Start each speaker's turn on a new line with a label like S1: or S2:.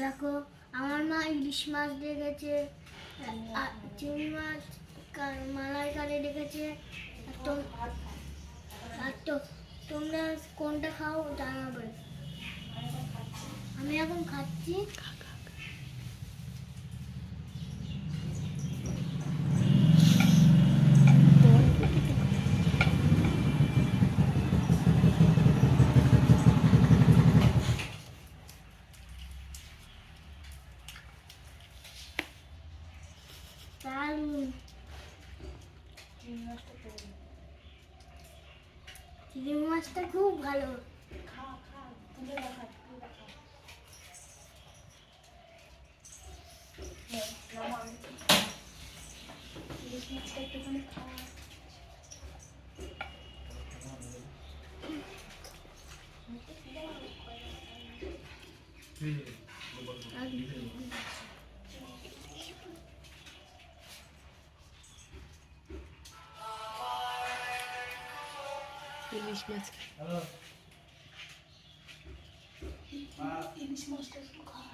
S1: দেখো আমার মা ইলিশ মাছ রেখেছে, চিংড়ি মাছ মালাইকারি রেখেছে। আর তো তোমরা কোনটা খাও জানাবে। আমি এখন খাচ্ছি। চিংড়ি মাছটা খুব ভালো।
S2: ইলিশ মাছ
S1: ইলিশ মাছটা একটু খা।